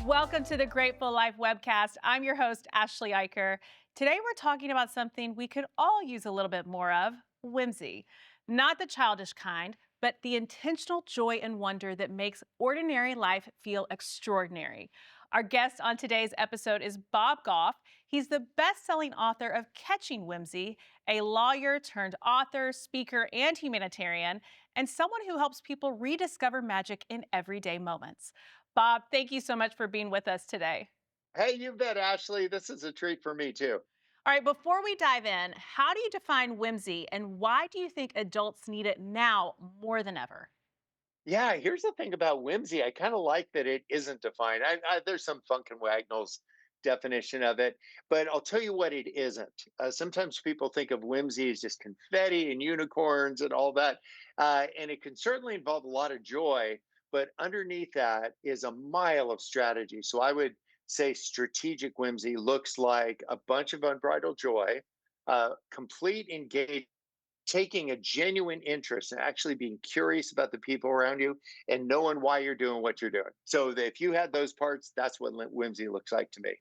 Welcome to the Grateful Life webcast. I'm your host, Ashley Eicher. Today we're talking about something we could all use a little bit more of, whimsy. Not the childish kind, but the intentional joy and wonder that makes ordinary life feel extraordinary. Our guest on today's episode is Bob Goff. He's the best-selling author of Catching Whimsy, a lawyer turned author, speaker, and humanitarian, and someone who helps people rediscover magic in everyday moments. Bob, thank you so much for being with us today. Hey, you bet, Ashley. This is a treat for me too. All right, before we dive in, how do you define whimsy and why do you think adults need it now more than ever? Yeah, here's the thing about whimsy. I kind of like that it isn't defined. There's some Funk and Wagnall's definition of it, but I'll tell you what it isn't. Sometimes people think of whimsy as just confetti and unicorns and all that, and it can certainly involve a lot of joy. But underneath that is a mile of strategy. So I would say strategic whimsy looks like a bunch of unbridled joy, complete engagement, taking a genuine interest and actually being curious about the people around you and knowing why you're doing what you're doing. So if you had those parts, that's what whimsy looks like to me.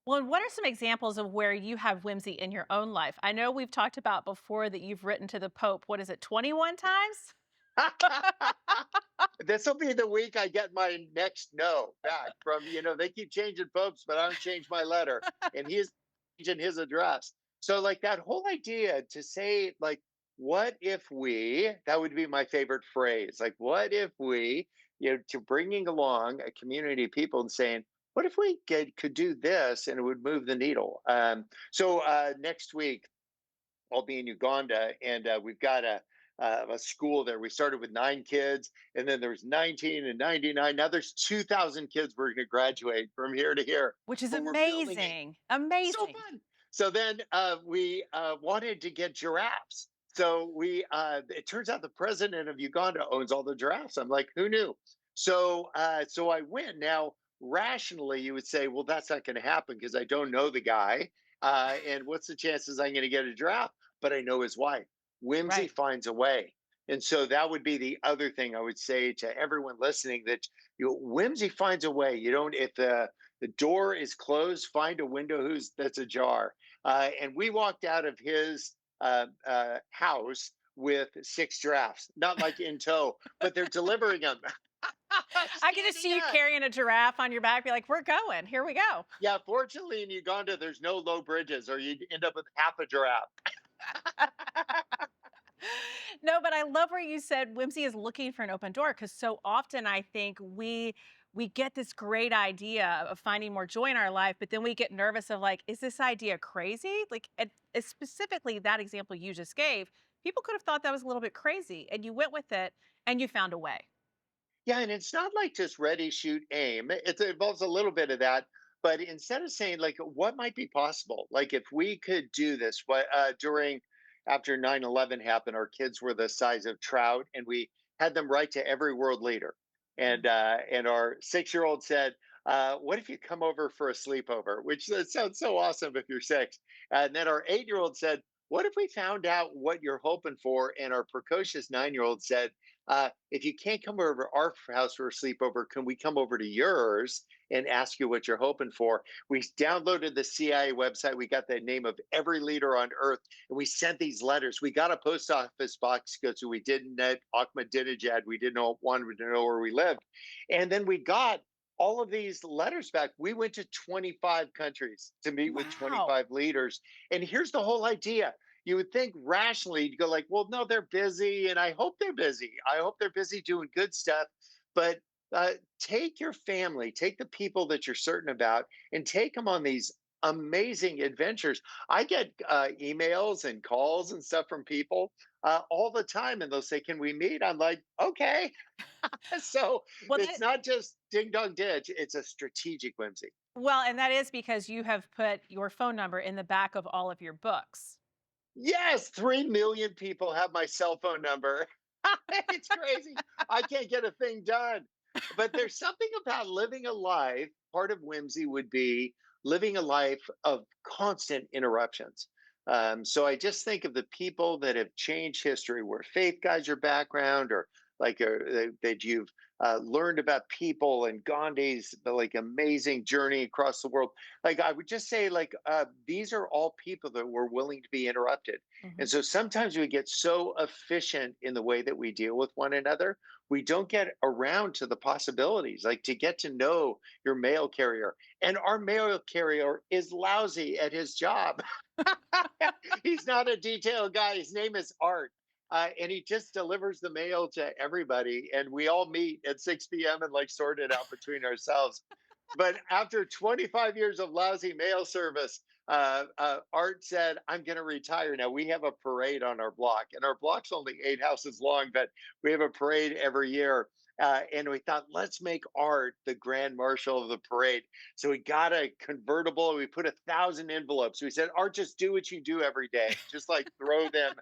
Well, and what are some examples of where you have whimsy in your own life? I know we've talked about before that you've written to the Pope, what is it, 21 times? This will be the week I get my next no back from, they keep changing popes, but I don't change my letter. And he is changing his address. So, like that whole idea to say, like, what if we, that would be my favorite phrase. Like, what if we, to bringing along a community of people and saying, what if we could do this and it would move the needle? So next week, I'll be in Uganda, and we've got a school there. We started with 9 kids, and then there's 19 and 99. Now there's 2,000 kids we're going to graduate from here to here. Which is But we're building it. amazing. So Amazing. fun. So then we wanted to get giraffes. So it turns out the president of Uganda owns all the giraffes. I'm like, who knew? So I win. Now, rationally, you would say, well, that's not going to happen because I don't know the guy. And what's the chances I'm going to get a giraffe? But I know his wife. Whimsy Right. finds a way. And so that would be the other thing I would say to everyone listening, that whimsy finds a way. You don't, if the door is closed, find a window that's ajar. And we walked out of his house with 6 giraffes, not like in tow, but they're delivering them. I can just Standing see you up. carrying a giraffe on your back, be like, we're going. Here we go. Yeah, fortunately in Uganda, there's no low bridges, or you'd end up with half a giraffe. No, but I love where you said whimsy is looking for an open door because so often I think we get this great idea of finding more joy in our life, but then we get nervous of like, is this idea crazy? Like, specifically that example you just gave, people could have thought that was a little bit crazy, and you went with it and you found a way. Yeah, and it's not like just ready, shoot, aim. It involves a little bit of that. But instead of saying, like, what might be possible? Like, if we could do this, what after 9/11 happened, our kids were the size of trout, and we had them write to every world leader. And our 6-year-old said, what if you come over for a sleepover? Which sounds so awesome if you're 6. And then our 8-year-old said, what if we found out what you're hoping for? And our precocious 9-year-old said, if you can't come over to our house for a sleepover, can we come over to yours and ask you what you're hoping for? We downloaded the CIA website. We got the name of every leader on earth, and we sent these letters. We got a post office box because we didn't net Ahmadinejad. We didn't know, wanted to know where we lived. And then we got all of these letters back. We went to 25 countries to meet with Wow. 25 leaders. And here's the whole idea. You would think rationally, you'd go like, well, no, they're busy, and I hope they're busy. I hope they're busy doing good stuff. But take your family, take the people that you're certain about, and take them on these amazing adventures. I get emails and calls and stuff from people all the time, and they'll say, "Can we meet?" I'm like, "Okay." So Well, it's not just ding dong ditch; it's a strategic whimsy. and that is because you have put your phone number in the back of all of your books. Yes, 3 million people have my cell phone number. It's crazy. I can't get a thing done. But there's something about living a life, part of whimsy would be living a life of constant interruptions. So I just think of the people that have changed history, where faith guides your background, or that you've learned about people and Gandhi's like amazing journey across the world. Like I would just say, like these are all people that were willing to be interrupted. And Hmm. so sometimes we get so efficient in the way that we deal with one another, we don't get around to the possibilities, like to get to know your mail carrier. And our mail carrier is lousy at his job. He's not a detail guy. His name is Art. And he just delivers the mail to everybody. And we all meet at 6 p.m. and like sort it out between ourselves. But after 25 years of lousy mail service, Art said, I'm going to retire. Now, we have a parade on our block, and our block's only 8 houses long, but we have a parade every year. And we thought, let's make Art the grand marshal of the parade. So we got a convertible. We put 1,000 envelopes. We said, Art, just do what you do every day. Just like throw them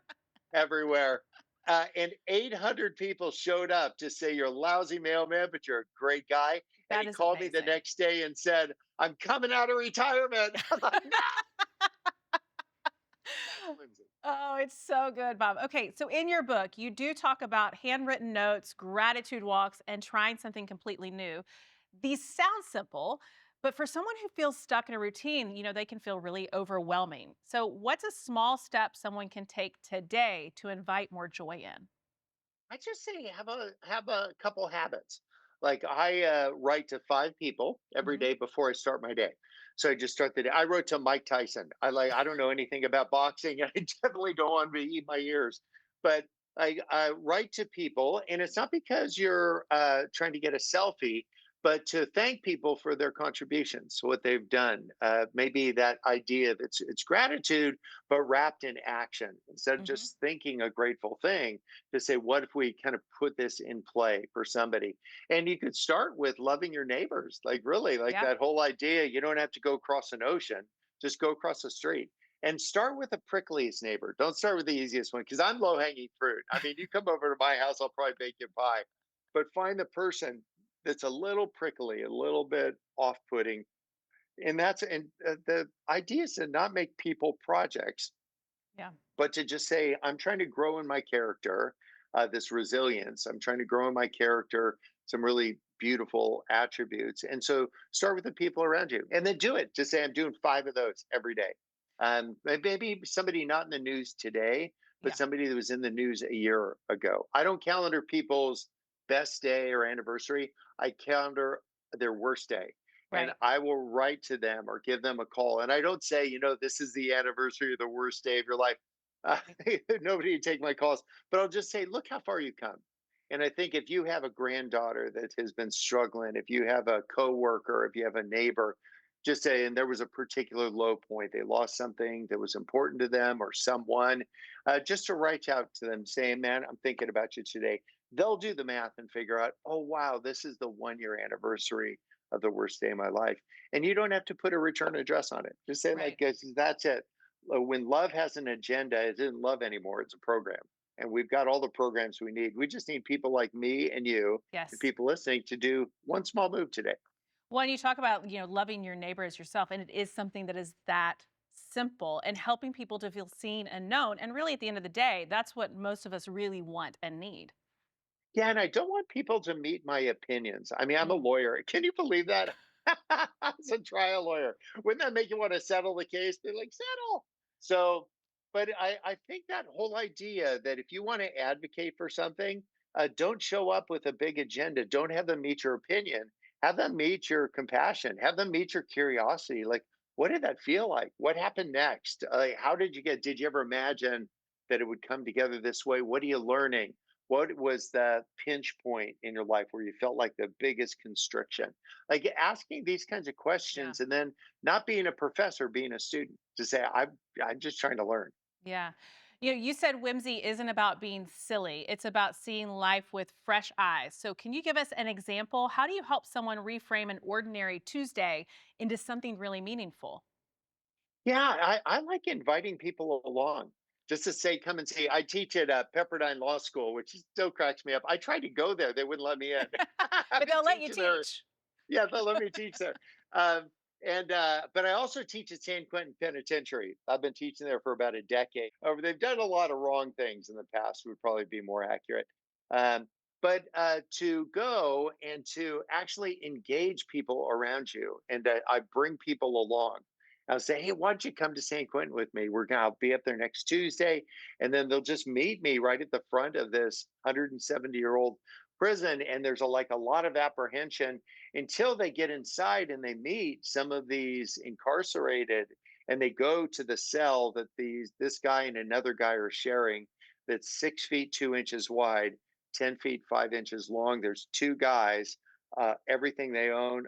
everywhere. And 800 people showed up to say, you're a lousy mailman, but you're a great guy. And That he is called me the amazing. next day and said, I'm coming out of retirement. I'm like, no, that's Whimsy. Oh, it's so good, Bob. Okay, so in your book, you do talk about handwritten notes, gratitude walks, and trying something completely new. These sound simple, but for someone who feels stuck in a routine, they can feel really overwhelming. So, what's a small step someone can take today to invite more joy in? I just say have a couple habits. Like I write to 5 people every Hmm. day before I start my day. So I just start the day. I wrote to Mike Tyson. I don't know anything about boxing. I definitely don't want to eat my ears, but I write to people, and it's not because you're trying to get a selfie, but to thank people for their contributions, what they've done. Maybe that idea of it's gratitude, but wrapped in action instead of Hmm. just thinking a grateful thing, to say, what if we kind of put this in play for somebody? And you could start with loving your neighbors, like really, like Yeah. that whole idea. You don't have to go across an ocean, just go across the street. And start with the prickliest neighbor. Don't start with the easiest one because I'm low hanging fruit. I mean, you come over to my house, I'll probably bake you a pie, but find the person that's a little prickly, a little bit off putting. And the idea is to not make people projects, Yeah. but to just say, I'm trying to grow in my character, this resilience. I'm trying to grow in my character, some really beautiful attributes. And so start with the people around you and then do it. Just say, I'm doing 5 of those every day. Maybe somebody not in the news today, but Yeah. somebody that was in the news a year ago. I don't calendar people's best day or anniversary. I calendar their worst day. And Right. I will write to them or give them a call. And I don't say, this is the anniversary of the worst day of your life. uh, Right. Nobody would take my calls, but I'll just say, look how far you've come. And I think if you have a granddaughter that has been struggling, if you have a coworker, if you have a neighbor, just say, and there was a particular low point, they lost something that was important to them or someone, just to reach out to them saying, man, I'm thinking about you today. They'll do the math and figure out, oh, wow, this is the 1 year anniversary of the worst day of my life. And you don't have to put a return address on it. Just say, like, Right. guys, that's it. When love has an agenda, it isn't love anymore. It's a program. And we've got all the programs we need. We just need people like me and you and Yes. people listening to do one small move today. When you talk about, loving your neighbor as yourself, and it is something that is that simple and helping people to feel seen and known. And really, at the end of the day, that's what most of us really want and need. Yeah, and I don't want people to meet my opinions. I mean, I'm a Mm. lawyer. Can you believe that? As a trial lawyer, wouldn't that make you want to settle the case? They're like, settle. So, but I think that whole idea that if you want to advocate for something, don't show up with a big agenda. Don't have them meet your opinion. Have them meet your compassion. Have them meet your curiosity. Like, what did that feel like? What happened next? Like, how did you get? Did you ever imagine that it would come together this way? What are you learning? What was the pinch point in your life where you felt like the biggest constriction? Like asking these kinds of Yeah. questions and then not being a professor, being a student to say, I'm just trying to learn. Yeah. You said whimsy isn't about being silly, it's about seeing life with fresh eyes. So, can you give us an example? How do you help someone reframe an ordinary Tuesday into something really meaningful? Yeah, I like inviting people along just to say, come and see. I teach at Pepperdine Law School, which still cracks me up. I tried to go there, they wouldn't let me in. I've But been they'll let you teaching there. teach. Yeah, they'll let me teach there. And but I also teach at San Quentin Penitentiary. I've been teaching there for about a decade. They've done a lot of wrong things in the past. Would probably be more accurate. Um, but to go and to actually engage people around you, and I bring people along. I'll say, hey, why don't you come to San Quentin with me? I'll be up there next Tuesday, and then they'll just meet me right at the front of this 170-year-old prison, and there's like a lot of apprehension until they get inside and they meet some of these incarcerated, and they go to the cell that this guy and another guy are sharing, that's 6 feet 2 inches wide, 10 feet 5 inches long. There's two guys, everything they own,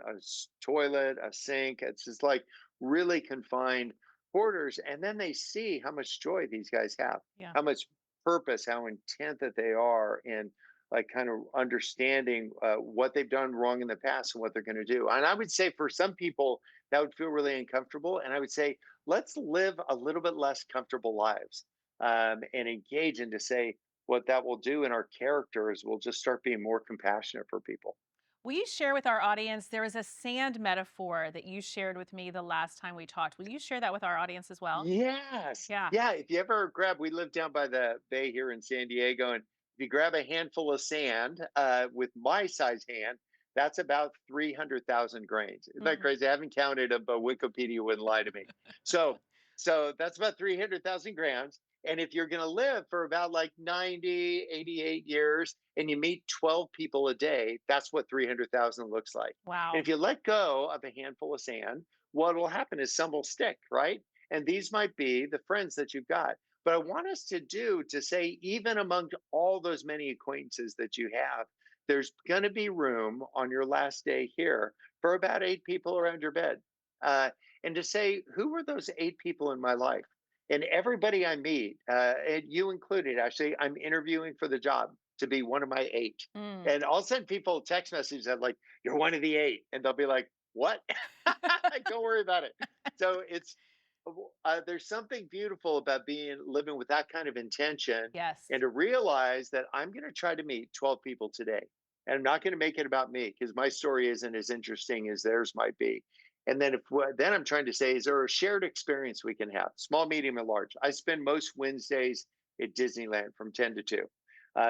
toilet, a sink. It's just like really confined quarters. And then they see how much joy these guys have, Yeah. how much purpose, how intent that they are in like kind of understanding what they've done wrong in the past and what they're going to do. And I would say for some people, that would feel really uncomfortable. And I would say, let's live a little bit less comfortable lives, and engage into say, what that will do in our character is we'll just start being more compassionate for people. Will you share with our audience? There was a sand metaphor that you shared with me the last time we talked. Will you share that with our audience as well? Yes. Yeah. Yeah. If you ever we live down by the bay here in San Diego, and if you grab a handful of sand with my size hand, that's about 300,000 grains. Isn't that Mm. crazy? I haven't counted them, but Wikipedia wouldn't lie to me. So, so that's about 300,000 grams. And if you're going to live for about like 90, 88 years and you meet 12 people a day, that's what 300,000 looks like. And Wow. if you let go of a handful of sand, what will happen is some will stick, right? And these might be the friends that you've got. But I want us to say, even among all those many acquaintances that you have, there's going to be room on your last day here for about 8 people around your bed. Uh, and to say, who were those 8 people in my life? And everybody I meet, and you included, actually, I'm interviewing for the job to be one of my 8. Mm. And I'll send people text messages that, like, you're one of the 8. And they'll be like, what? Like, don't worry about it. So there's something beautiful about being living with that kind of intention, Yes. and to realize that I'm going to try to meet 12 people today, and I'm not going to make it about me because my story isn't as interesting as theirs might be. And then then I'm trying to say, is there a shared experience we can have, small, medium, and large? I spend most Wednesdays at Disneyland from 10 to 2.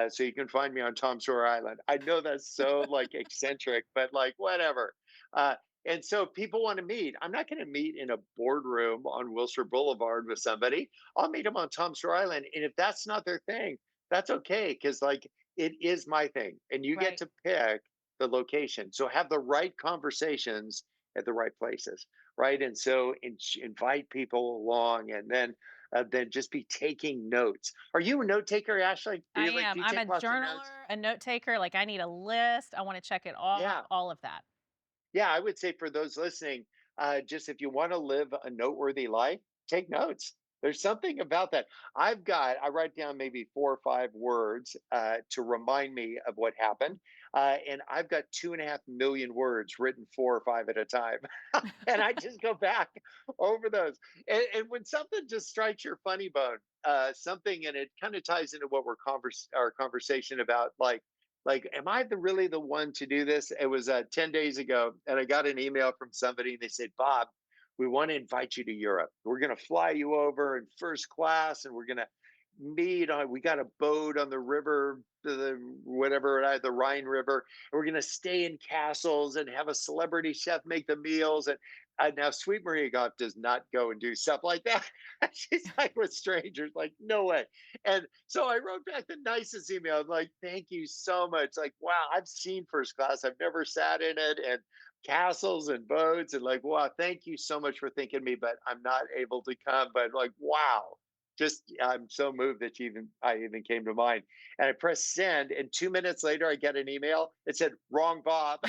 So you can find me on Tom Sawyer Island. I know that's so like eccentric, but like whatever. Uh, and so people want to meet. I'm not going to meet in a boardroom on Wilshire Boulevard with somebody. I'll meet them on Tom Sawyer Island. And if that's not their thing, that's okay. Cause like it is my thing. And you get Right. to pick the location. So have the right conversations at the right places. Right. And so invite people along, and then just be taking notes. Are you a note taker, Ashley? Do I you like, am. do you I'm a take lots of notes? journaler, a note taker. Like I need a list. I want to check it off, Yeah. all of that. Yeah, I would say for those listening, just if you want to live a noteworthy life, take notes. There's something about that. I write down maybe 4 or 5 words to remind me of what happened. And I've got 2.5 million words written 4 or 5 at a time. And I just go back over those. And when something just strikes your funny bone, something, and it kind of ties into what our conversation about, like, am I really the one to do this? It was 10 days ago, and I got an email from somebody, and they said, Bob, we want to invite you to Europe. We're going to fly you over in first class, and we're going to we got a boat on the river, the Rhine River. And we're going to stay in castles and have a celebrity chef make the meals. And now, Sweet Maria Goff does not go and do stuff like that. She's like with strangers, like, no way. And so I wrote back the nicest email. I'm like, thank you so much. Like, wow, I've seen first class. I've never sat in it, and castles and boats, and like, wow, thank you so much for thinking of me, but I'm not able to come. But like, wow, just I'm so moved that I even came to mind. And I pressed send, and 2 minutes later, I get an email. It said, wrong Bob.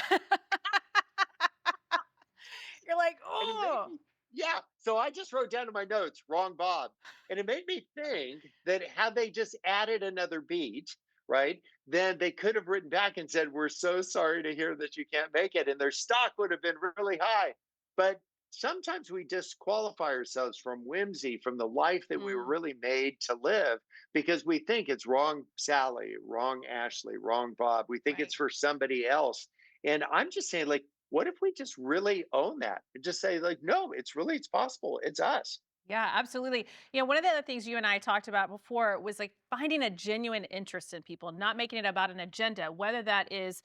You're like, And it made oh, me, yeah. So I just wrote down in my notes, wrong Bob. And it made me think that had they just added another beat, right, then they could have written back and said, we're so sorry to hear that you can't make it. And their stock would have been really high. But sometimes we disqualify ourselves from Whimsy, from the life that we were mm, really made to live, because we think it's wrong Sally, wrong Ashley, wrong Bob. We think it's right. for somebody else. And I'm just saying, like, what if we just really own that and just say, like, no, it's possible. It's us. Yeah, absolutely. One of the other things you and I talked about before was like finding a genuine interest in people, not making it about an agenda, whether that is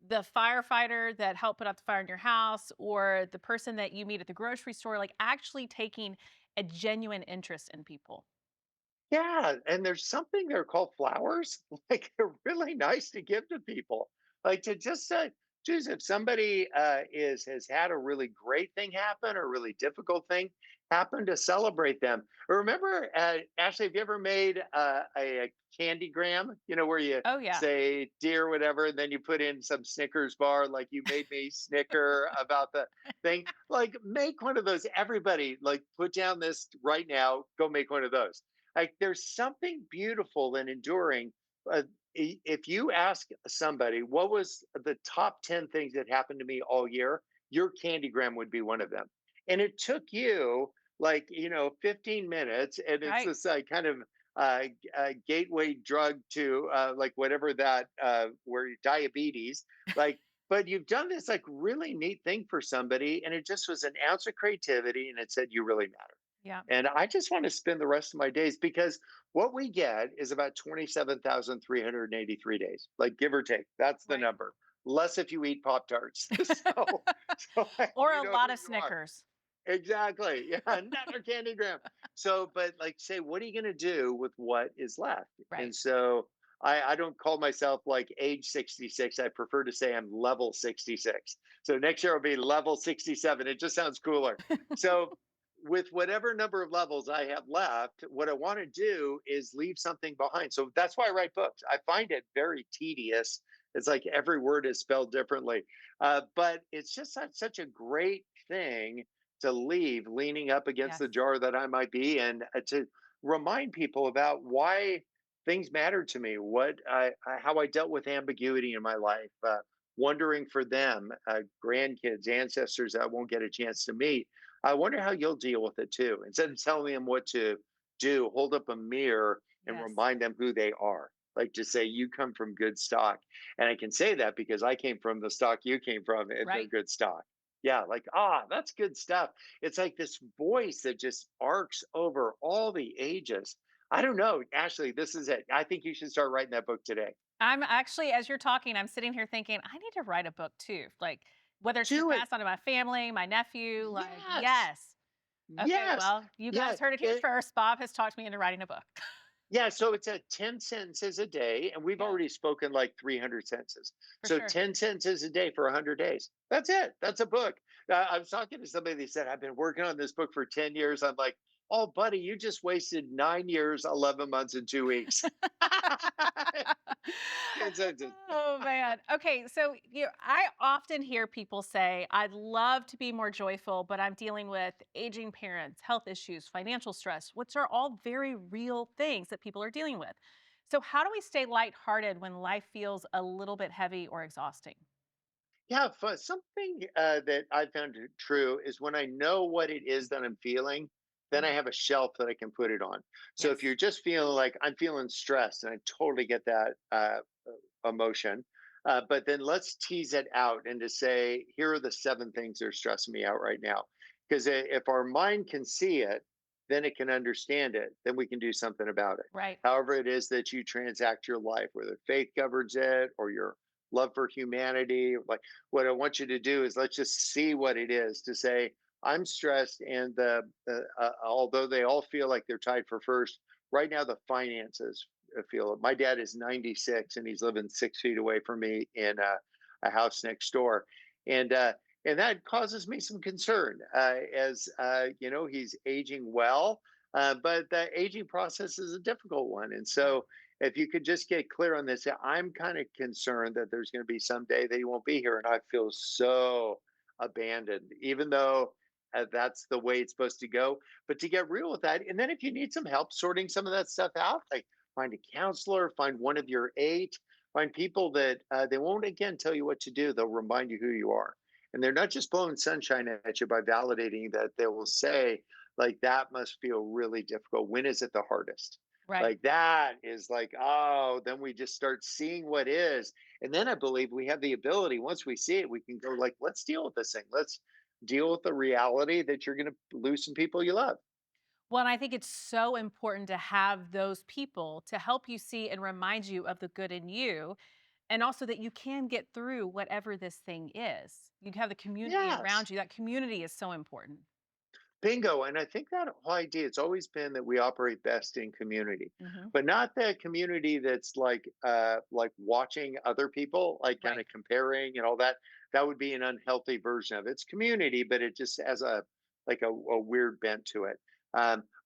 the firefighter that helped put out the fire in your house or the person that you meet at the grocery store, like actually taking a genuine interest in people. Yeah, and there's something they're called flowers. Like they're really nice to give to people. Like to just say, geez, if somebody is has had a really great thing happen or a really difficult thing happen, to celebrate them. Or remember, Ashley, have you ever made a candygram? You know, where you Oh, yeah. say dear whatever, and then you put in some Snickers bar, like you made me snicker about the thing. Like make one of those. Everybody, like put down this right now. Go make one of those. Like there's something beautiful and enduring. Uh, if you ask somebody what was the top 10 things that happened to me all year, your candygram would be one of them. And it took you like, 15 minutes. And it's Right. this kind of gateway drug to like whatever that, where diabetes, like, but you've done this like really neat thing for somebody. And it just was an ounce of creativity. And it said, you really matter. Yeah. And I just want to spend the rest of my days because what we get is about 27,383 days, like give or take. That's the Right. number. Less if you eat Pop Tarts. So Or you a know lot who of you are. Snickers. Exactly. Yeah. Another candygram. So, but like say, what are you going to do with what is left? And Right. so I don't call myself like age 66. I prefer to say I'm level 66. So next year I'll be level 67. It just sounds cooler. So with whatever number of levels I have left, what I want to do is leave something behind. So that's why I write books. I find it very tedious. It's like every word is spelled differently. But it's just such a great thing to leave leaning up against Yes. the jar that I might be and to remind people about why things matter to me, how I dealt with ambiguity in my life, wondering for them, grandkids, ancestors that I won't get a chance to meet. I wonder how you'll deal with it too. Instead of telling them what to do, hold up a mirror and Yes. remind them who they are. Like to say, you come from good stock. And I can say that because I came from the stock you came from, and they're Right. good stock. Yeah, like, that's good stuff. It's like this voice that just arcs over all the ages. I don't know. Ashley, this is it. I think you should start writing that book today. I'm actually, as you're talking, I'm sitting here thinking, I need to write a book too. Like, whether it's to Do it. pass on to my family, my nephew, like, Yes. yes. Okay, Yes. well, you Yeah. guys heard it here first. Bob has talked me into writing a book. Yeah, so it's at 10 sentences a day, and we've Yeah, already spoken like 300 sentences. for So sure. 10 sentences a day for 100 days. That's it. That's a book. I was talking to somebody that said, I've been working on this book for 10 years. I'm like, oh, buddy, you just wasted 9 years, 11 months, and 2 weeks. 10 sentences. Oh man. Okay, so I often hear people say, "I'd love to be more joyful, but I'm dealing with aging parents, health issues, financial stress," which are all very real things that people are dealing with. So, how do we stay lighthearted when life feels a little bit heavy or exhausting? Yeah, something that I found true is when I know what it is that I'm feeling, then I Mhm. have a shelf that I can put it on. So if you're Yes. just feeling like I'm feeling stressed, and I totally get that emotion, but then let's tease it out and to say, here are the 7 things that are stressing me out right now. Because if our mind can see it, then it can understand it, then we can do something about it. Right. However, it is that you transact your life, whether faith governs it or your love for humanity, like what I want you to do is let's just see what it is to say, I'm stressed. And although they all feel like they're tied for first, right now the finances feel it. My dad is 96 and he's living 6 feet away from me in a house next door. And, uh, and that causes me some concern as he's aging well, but the aging process is a difficult one. And Yeah. so if you could just get clear on this, I'm kind of concerned that there's going to be some day that he won't be here. And I feel so abandoned, even though that's the way it's supposed to go. But to get real with that, and then if you need some help sorting some of that stuff out, like find a counselor, find one of your 8, find people that they won't again tell you what to do. They'll remind you who you are. And they're not just blowing sunshine at you by validating that. They will say, like, that must feel really difficult. When is it the hardest? Right. Like that is like, oh, then we just start seeing what is. And then I believe we have the ability, once we see it, we can go like, let's deal with this thing. Let's deal with the reality that you're going to lose some people you love. Well, and I think it's so important to have those people to help you see and remind you of the good in you, and also that you can get through whatever this thing is. You have the community Yes. around you. That community is so important. Bingo. And I think that whole idea, it's always been that we operate best in community, Mhm. but not the community that's like watching other people, like kind Right. of comparing and all that. That would be an unhealthy version of it. It's community, but it just has a weird bent to it.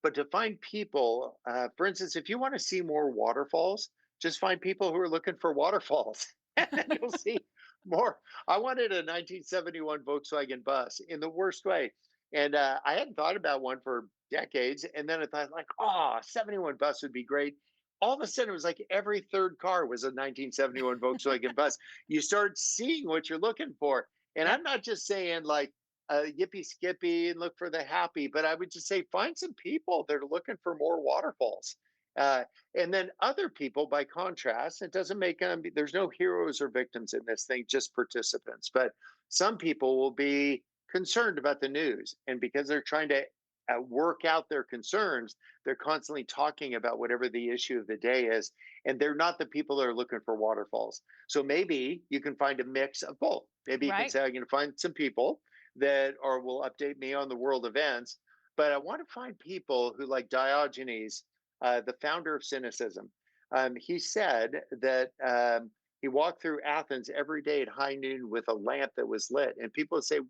But to find people, for instance, if you want to see more waterfalls, just find people who are looking for waterfalls, and then you'll see more. I wanted a 1971 Volkswagen bus in the worst way, and I hadn't thought about one for decades. And then I thought, like, oh, 71 bus would be great. All of a sudden, it was like every third car was a 1971 Volkswagen bus. You start seeing what you're looking for. And Yep. I'm not just saying like yippee skippy and look for the happy, but I would just say find some people that are looking for more waterfalls. Uh, and then other people, by contrast, it doesn't make them, there's no heroes or victims in this thing, just participants. But some people will be concerned about the news. And because they're trying to work out their concerns, they're constantly talking about whatever the issue of the day is. And they're not the people that are looking for waterfalls. So maybe you can find a mix of both. Maybe you can Right. say, I'm going to find some people that are will update me on the world events. But I want to find people who, like Diogenes, the founder of cynicism. He said that he walked through Athens every day at high noon with a lamp that was lit. And people would say,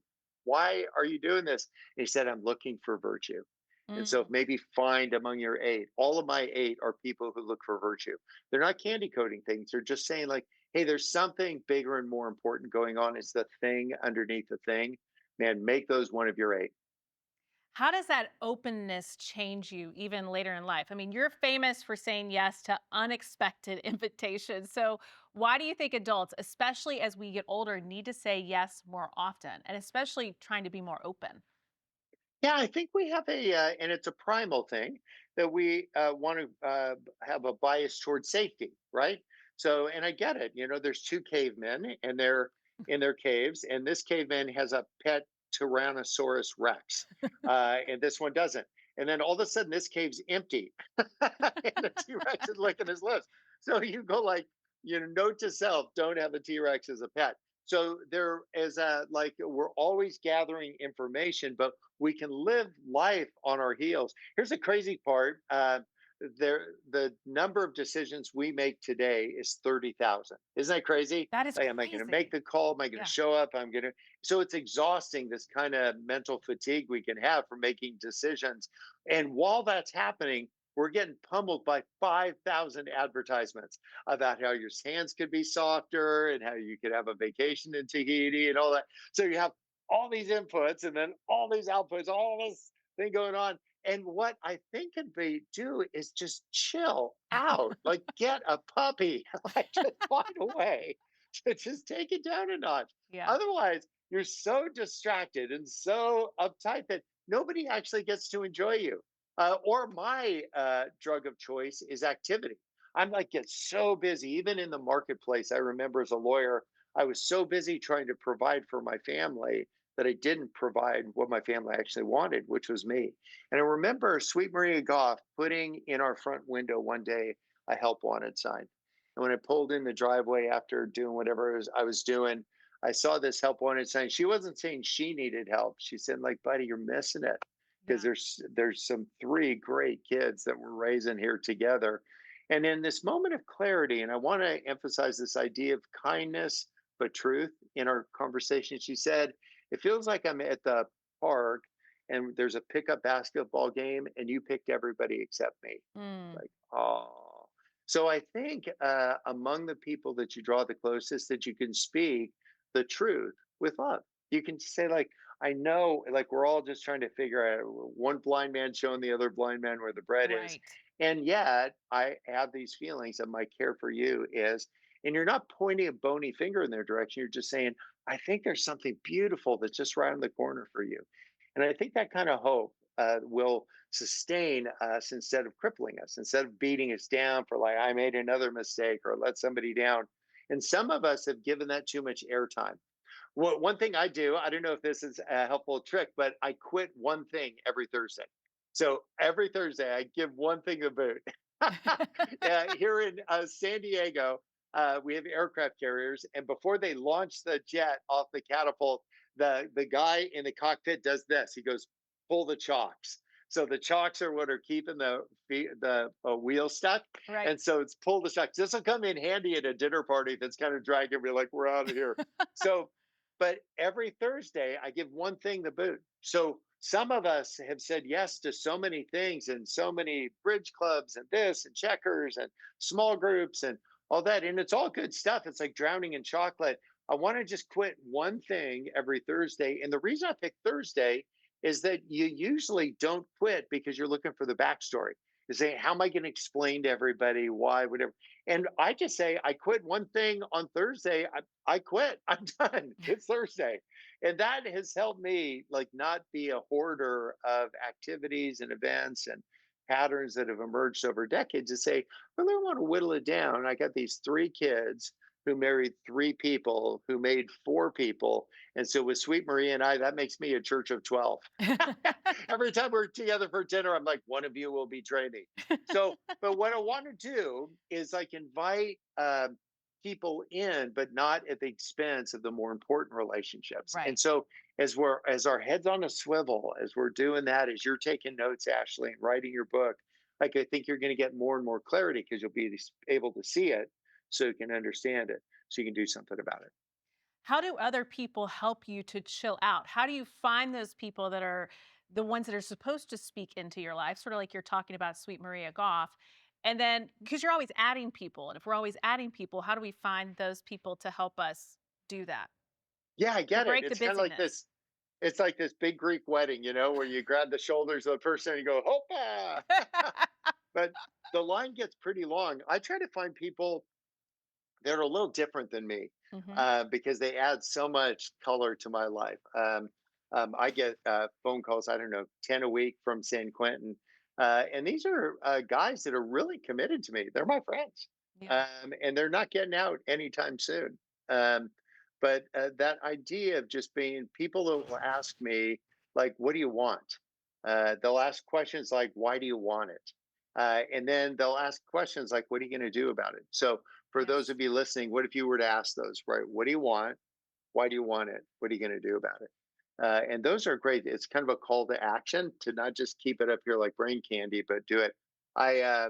why are you doing this? And he said, I'm looking for virtue. And so Mm. maybe find among your eight. All of my eight are people who look for virtue. They're not candy coating things. They're just saying, like, hey, there's something bigger and more important going on. It's the thing underneath the thing. Man, make those one of your eight. How does that openness change you even later in life? I mean, you're famous for saying yes to unexpected invitations. So, why do you think adults, especially as we get older, need to say yes more often and especially trying to be more open? Yeah, I think we have and it's a primal thing that we want to have a bias towards safety, right? So, and I get it. You know, there's two cavemen and they're in their caves, and this caveman has a pet Tyrannosaurus Rex, and this one doesn't. And then all of a sudden, this cave's empty, and the T Rex is licking his lips. So you go like, note to self: don't have a T Rex as a pet. So there is a like we're always gathering information, but we can live life on our heels. Here's the crazy part. The number of decisions we make today is 30,000. Isn't that crazy? That is Like, am I going to make crazy. the call? Am I going to Yeah. show up? I'm going to. So it's exhausting, this kind of mental fatigue we can have for making decisions. And while that's happening, we're getting pummeled by 5,000 advertisements about how your hands could be softer and how you could have a vacation in Tahiti and all that. So you have all these inputs and then all these outputs, all this thing going on. And what I think can be do is just chill out, like get a puppy, like just find a way to just take it down a notch. Yeah. Otherwise, you're so distracted and so uptight that nobody actually gets to enjoy you. Or my drug of choice is activity. I'm like get so busy, even in the marketplace. I remember as a lawyer, I was so busy trying to provide for my family that I didn't provide what my family actually wanted, which was me. And I remember Sweet Maria Goff putting in our front window one day a help wanted sign. And when I pulled in the driveway after doing whatever I was doing, I saw this help wanted sign. She wasn't saying she needed help. She said, like, buddy, you're missing it. Because Yeah. there's some three great kids that we're raising here together. And in this moment of clarity, and I want to emphasize this idea of kindness but truth in our conversation, she said, it feels like I'm at the park and there's a pickup basketball game and you picked everybody except me. Mm. Like, oh. So I think among the people that you draw the closest, that you can speak the truth with love. You can say, like, I know, like, we're all just trying to figure out one blind man showing the other blind man where the bread is. Right. And yet I have these feelings that my care for you is, and you're not pointing a bony finger in their direction. You're just saying, I think there's something beautiful that's just right on the corner for you. And I think that kind of hope will sustain us instead of crippling us, instead of beating us down for like, I made another mistake or let somebody down. And some of us have given that too much airtime. One thing I do, I don't know if this is a helpful trick, but I quit one thing every Thursday. So every Thursday, I give one thing a boot. Here in San Diego, we have aircraft carriers, and before they launch the jet off the catapult, the guy in the cockpit does this. He goes, "Pull the chocks." So the chocks are what are keeping the wheel stuck, Right. and so it's pull the chocks. This will come in handy at a dinner party that's kind of dragging me like we're out of here. So, but every Thursday I give one thing the boot. So some of us have said yes to so many things and so many bridge clubs and this and checkers and small groups and all that. And it's all good stuff. It's like drowning in chocolate. I want to just quit one thing every Thursday. And the reason I pick Thursday is that you usually don't quit because you're looking for the backstory. You say, how am I going to explain to everybody why, whatever? And I just say, I quit one thing on Thursday. I quit. I'm done. It's Thursday. And that has helped me like not be a hoarder of activities and events and patterns that have emerged over decades to say, well, I want to whittle it down. I got these three kids who married three people who made four people. And so with Sweet Maria and I, that makes me a church of 12. Every time we're together for dinner, I'm like, one of you will betray me. So, but what I want to do is like invite people in, but not at the expense of the more important relationships. And Right. so as our heads on a swivel, as we're doing that, as you're taking notes, Ashley, and writing your book, like I think you're going to get more and more clarity because you'll be able to see it so you can understand it, so you can do something about it. How do other people help you to chill out? How do you find those people that are the ones that are supposed to speak into your life, sort of like you're talking about Sweet Maria Goff? And then, because you're always adding people, and if we're always adding people, how do we find those people to help us do that, Yeah, I to get it. break the It's kind of like busyness? this. It's like this big Greek wedding, where you grab the shoulders of the person and you go, "Hopa!" But the line gets pretty long. I try to find people that are a little different than me Hmm. because they add so much color to my life. I get phone calls, I don't know, 10 a week from San Quentin. And these are guys that are really committed to me. They're my friends. Yeah. And they're not getting out anytime soon. Um, but that idea of just being people that will ask me, like, what do you want? They'll ask questions like, why do you want it? And then they'll ask questions like, what are you going to do about it? So, for those Yes. of you listening, what if you were to ask those, right? What do you want? Why do you want it? What are you going to do about it? And those are great. It's kind of a call to action to not just keep it up here like brain candy, but do it. I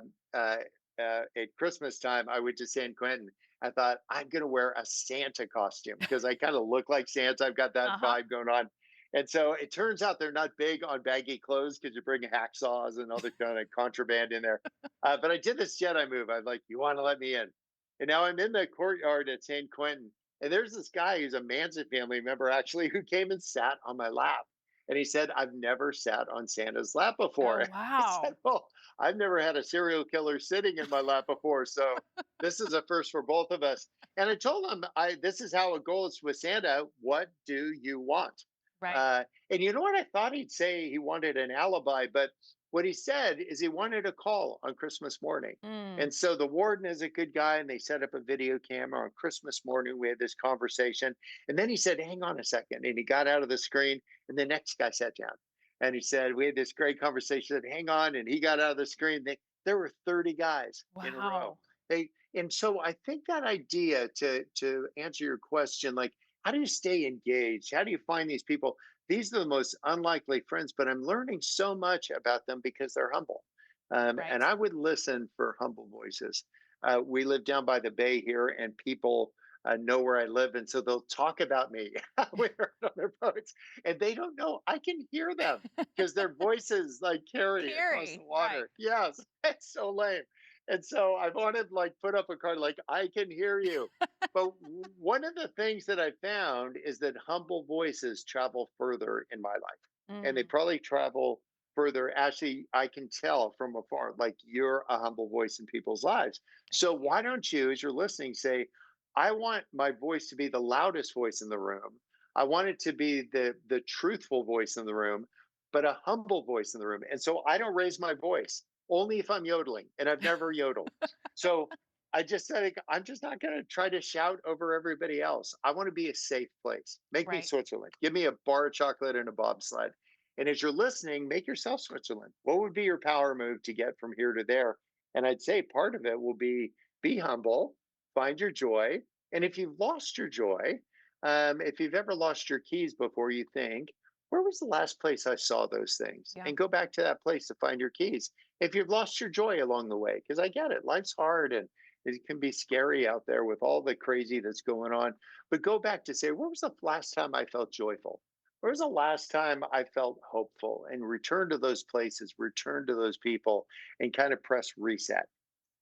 at Christmas time, I went to San Quentin. I thought I'm going to wear a Santa costume because I kind of look like Santa. I've got that Uh-huh. vibe going on. And so it turns out they're not big on baggy clothes because you bring hacksaws and other kind of contraband in there. But I did this Jedi move. I'm like, you want to let me in? And now I'm in the courtyard at San Quentin, and there's this guy who's a Manson family member actually who came and sat on my lap. And he said, I've never sat on Santa's lap Oh, before. I said, wow. well, I've never had a serial killer sitting in my lap before. So this is a first for both of us. And I told him, this is how it goes with Santa. What do you want? Right. And you know what? I thought he'd say he wanted an alibi, but what he said is he wanted a call on Christmas morning. Mm, And so the warden is a good guy, and they set up a video camera on Christmas morning. We had this conversation. And then he said, hang on a second. And he got out of the screen, and the next guy sat down. And he said, we had this great conversation. Said, hang on. And he got out of the screen. There were 30 guys in a row. wow. And so I think that idea to answer your question, like, how do you stay engaged? How do you find these people? These are the most unlikely friends, but I'm learning so much about them because they're humble. And Right. I would listen for humble voices. We live down by the bay here, and people know where I live. And so they'll talk about me. We're on their boats, and they don't know. I can hear them because their voices like carry across the Carrie. Right. water. Yes, it's so lame. And so I wanted like put up a card like I can hear you. But one of the things that I found is that humble voices travel further in my life. And they Mm, probably travel further. Actually, I can tell from afar, like you're a humble voice in people's lives. thank So you. why don't you, as you're listening, say, I want my voice to be the loudest voice in the room. I want it to be the truthful voice in the room, but a humble voice in the room. And so I don't raise my voice only if I'm yodeling, and I've never yodeled. So I just said, I'm just not going to try to shout over everybody else. I want to be a safe place. Make me Right. Switzerland. Give me a bar of chocolate and a bobsled. And as you're listening, make yourself Switzerland. What would be your power move to get from here to there? And I'd say part of it will be humble, find your joy. And if you've lost your joy, if you've ever lost your keys before, you think, where was the last place I saw those things? Yeah. And go back to that place to find your keys. If you've lost your joy along the way, because I get it, life's hard and it can be scary out there with all the crazy that's going on. But go back to say, where was the last time I felt joyful? Where was the last time I felt hopeful? And return to those places, return to those people, and kind of press reset.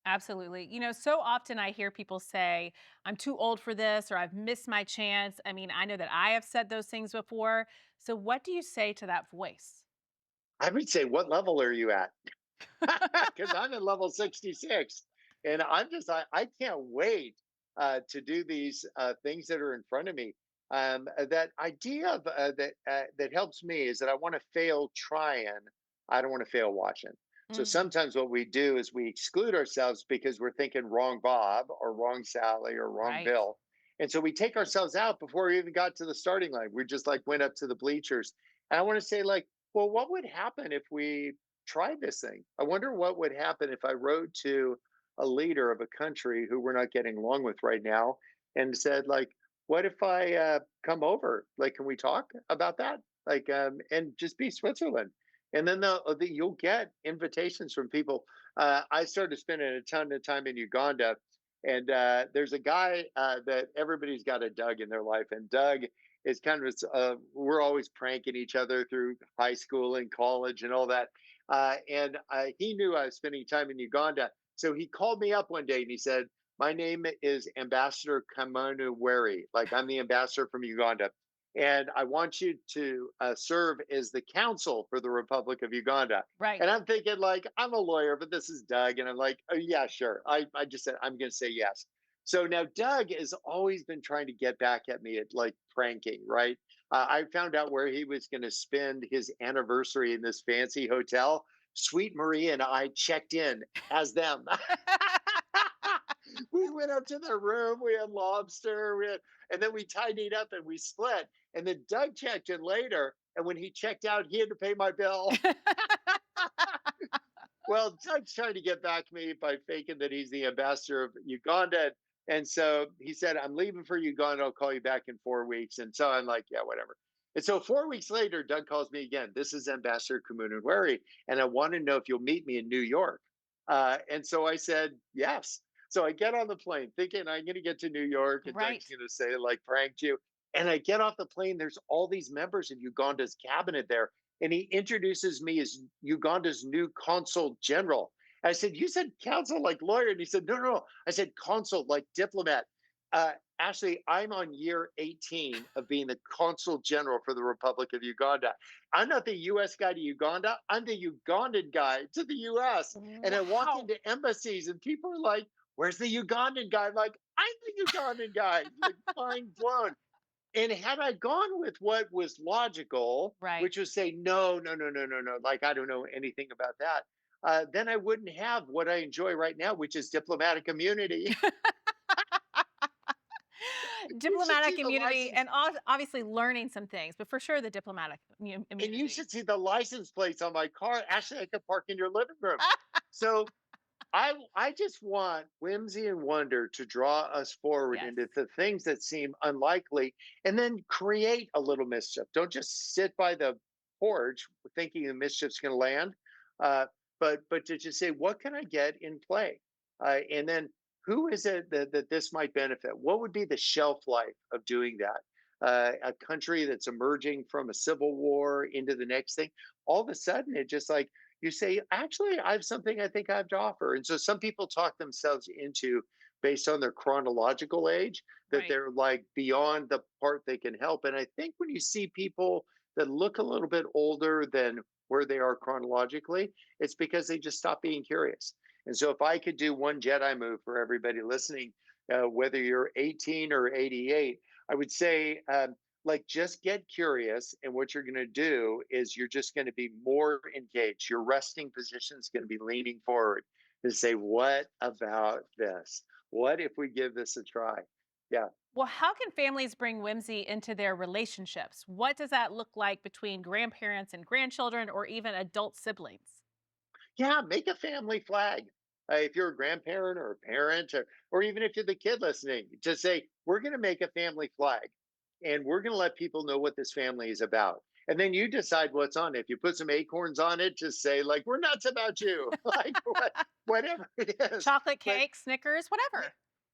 Absolutely. So often I hear people say, I'm too old for this or I've missed my chance. I mean, I know that I have said those things before. So, what do you say to that voice? I would say, what level are you at? Because I'm at level 66, and I can't wait to do these things that are in front of me. That idea of that helps me is that I want to fail trying. I don't want to fail watching. So Mm, sometimes what we do is we exclude ourselves because we're thinking wrong Bob or wrong Sally or wrong right. Bill. And so we take ourselves out before we even got to the starting line. We just like went up to the bleachers. And I want to say, like, well, what would happen if we tried this thing? I wonder what would happen if I wrote to a leader of a country who we're not getting along with right now and said, like, what if I come over? Like, can we talk about that? Like, and just be Switzerland. And then you'll get invitations from people. I started spending a ton of time in Uganda, and there's a guy that everybody's got a Doug in their life, and Doug is kind of we're always pranking each other through high school and college and all that. And he knew I was spending time in Uganda. So he called me up one day and he said, my name is Ambassador Kamanu Weri. Like, I'm the ambassador from Uganda. And I want you to serve as the counsel for the Republic of Uganda. Right. And I'm thinking, like, I'm a lawyer, but this is Doug. And I'm like, oh, yeah, sure. I just said, I'm going to say yes. So now Doug has always been trying to get back at me at like pranking, right? I found out where he was going to spend his anniversary in this fancy hotel. Sweet Maria and I checked in as them. We went up to the room. We had lobster. And then we tidied up and we split. And then Doug checked in later. And when he checked out, he had to pay my bill. Well, Doug's trying to get back me by faking that he's the ambassador of Uganda. And so he said, I'm leaving for Uganda. I'll call you back in 4 weeks. And so I'm like, yeah, whatever. And so 4 weeks later, Doug calls me again. This is Ambassador Kamununweri. And I want to know if you'll meet me in New York. And so I said, yes. So I get on the plane thinking I'm going to get to New York and Right. Doug's going to say, like, pranked you. And I get off the plane. There's all these members of Uganda's cabinet there, and he introduces me as Uganda's new consul general. And I said, "You said counsel like lawyer?" And he said, "No, no, no. I said consul like diplomat." Ashley, I'm on year 18 of being the consul general for the Republic of Uganda. I'm not the US guy to Uganda, I'm the Ugandan guy to the US. And I walk Wow. into embassies and people are like, where's the Ugandan guy? I'm like, I'm the Ugandan guy, like mind blown. And had I gone with what was logical, Right. which was say, no, no, no, no, no, no, like I don't know anything about that, then I wouldn't have what I enjoy right now, which is diplomatic immunity. You should Diplomatic see the immunity license, and obviously learning some things, but for sure the diplomatic and you immunity. should see the license plates on my car. Actually, I could park in your living room. So I just want whimsy and wonder to draw us forward Yes. into the things that seem unlikely and then create a little mischief. Don't just sit by the porch thinking the mischief's going to land. Uh, but to just say, what can I get in play? And then who is it that this might benefit? What would be the shelf life of doing that? A country that's emerging from a civil war into the next thing, all of a sudden it just like you say, actually, I have something I think I have to offer. And so some people talk themselves into, based on their chronological age, that Right. they're like beyond the part they can help. And I think when you see people that look a little bit older than where they are chronologically, it's because they just stop being curious. And so if I could do one Jedi move for everybody listening, whether you're 18 or 88, I would say, like, just get curious, and what you're going to do is you're just going to be more engaged. Your resting position is going to be leaning forward to say, what about this? What if we give this a try? Yeah. Well, how can families bring whimsy into their relationships? What does that look like between grandparents and grandchildren or even adult siblings? Yeah, make a family flag. If you're a grandparent or a parent, or even if you're the kid listening, just say, we're going to make a family flag and we're going to let people know what this family is about. And then you decide what's on it. If you put some acorns on it, just say, like, we're nuts about you, like whatever it is. Chocolate But cake, Snickers, yeah, whatever.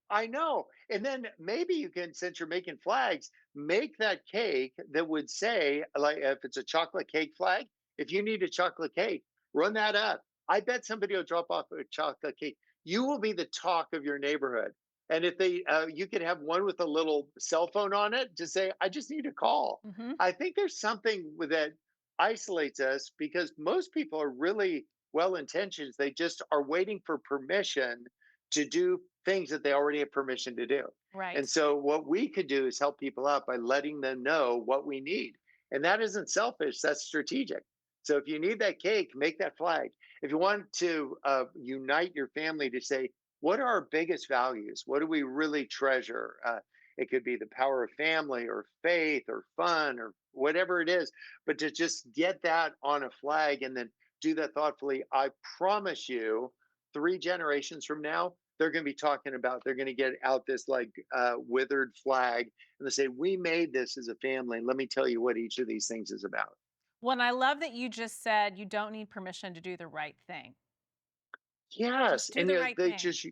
I know. And then maybe you can, since you're making flags, make that cake that would say, like, if it's a chocolate cake flag, if you need a chocolate cake, run that up. I bet somebody will drop off a chocolate cake. You will be the talk of your neighborhood. And if you could have one with a little cell phone on it, just say, I just need a call. Hmm. I think there's something that isolates us because most people are really well intentioned. They just are waiting for permission to do things that they already have permission to do. And Right. so what we could do is help people out by letting them know what we need. And that isn't selfish, that's strategic. So if you need that cake, make that flag. If you want to unite your family to say, what are our biggest values? What do we really treasure? It could be the power of family or faith or fun or whatever it is, but to just get that on a flag and then do that thoughtfully. I promise you, 3 generations from now, they're going to be talking about, they're going to get out this like withered flag and they say, we made this as a family. And let me tell you what each of these things is about. Well, and I love that you just said you don't need permission to do the right thing. Yes. Just do And the right they thing. just,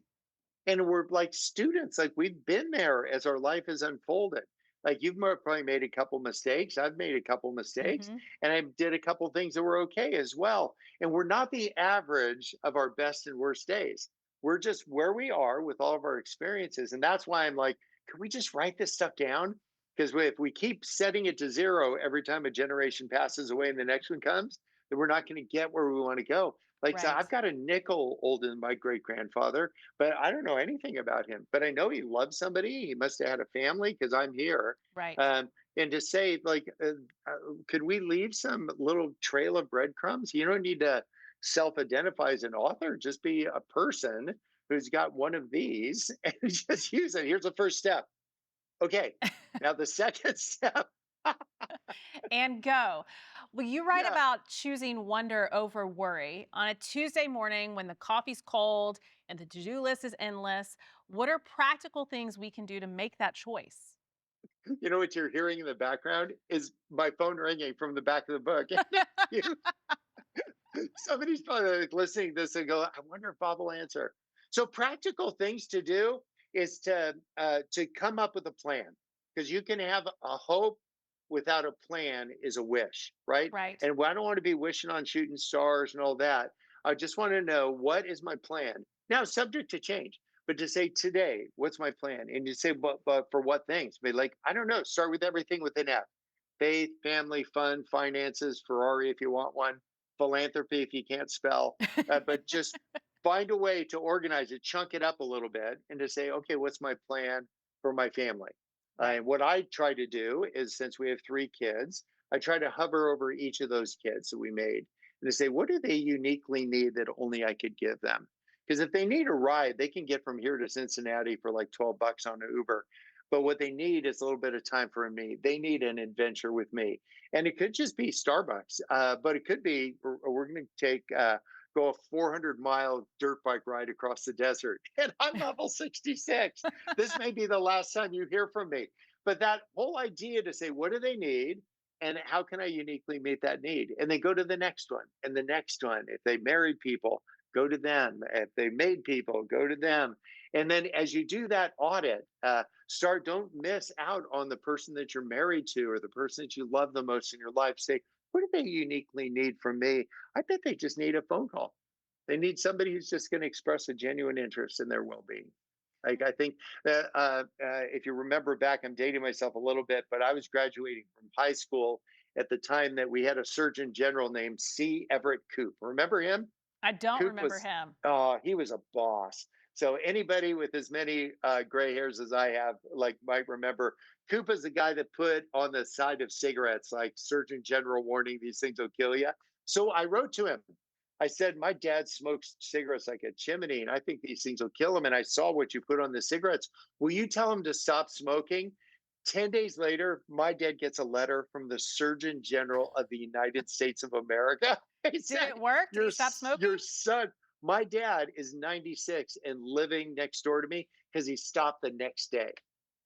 and we're like students, like we've been there as our life has unfolded. Like you've probably made a couple mistakes. I've made a couple mistakes, Hmm. and I did a couple things that were okay as well. And we're not the average of our best and worst days. We're just where we are with all of our experiences, and that's why I'm like, can we just write this stuff down? Because if we keep setting it to zero every time a generation passes away and the next one comes, then we're not going to get where we want to go. Like, so Right. I've got a nickel older than my great grandfather, but I don't know anything about him. But I know he loved somebody. He must have had a family because I'm here. Right. And to say, like, could we leave some little trail of breadcrumbs? You don't need to self identify as an author, just be a person who's got one of these and just use it. Here's the first step. Okay. Now, the second step. And go. Well, you write Yeah. about choosing wonder over worry on a Tuesday morning when the coffee's cold and the to do list is endless. What are practical things we can do to make that choice? You know what you're hearing in the background is my phone ringing from the back of the book. You Somebody's probably like listening to this and go, I wonder if Bob will answer. So practical things to do is to come up with a plan because you can have a hope without a plan is a wish, right? Right. And I don't want to be wishing on shooting stars and all that. I just want to know what is my plan now, subject to change. But to say today, what's my plan? And you say, but for what things? Be like, I don't know. Start with everything with an F: faith, family, fun, finances, Ferrari if you want one, philanthropy if you can't spell, but just find a way to organize it, chunk it up a little bit, and to say, okay, what's my plan for my family? Right. And what I try to do is, since we have 3 kids, I try to hover over each of those kids that we made and to say, what do they uniquely need that only I could give them? Because if they need a ride, they can get from here to Cincinnati for like $12 on an Uber. But what they need is a little bit of time for me. They need an adventure with me. And it could just be Starbucks, but it could be we're going to go a 400-mile dirt bike ride across the desert. And I'm level 66. This may be the last time you hear from me. But that whole idea to say, what do they need? And how can I uniquely meet that need? And then go to the next one and the next one. If they married people, go to them. If they made people, go to them. And then as you do that audit, don't miss out on the person that you're married to or the person that you love the most in your life. Say, what do they uniquely need from me? I bet they just need a phone call. They need somebody who's just going to express a genuine interest in their well-being. Like I think that if you remember back, I'm dating myself a little bit, but I was graduating from high school at the time that we had a Surgeon General named C. Everett Koop. Remember him? I don't Coop remember was, him. he was a boss. So anybody with as many gray hairs as I have, like, might remember, Coop is the guy that put on the side of cigarettes, like Surgeon General warning, these things will kill you. So I wrote to him I said, my dad smokes cigarettes like a chimney, and I think these things will kill him. And I saw what you put on the cigarettes. Will you tell him to stop smoking? 10 days later, my dad gets a letter from the Surgeon General of the United States of America. He Did said, it work? Did he stop your smoking? son, my dad is 96 and living next door to me because he stopped the next day.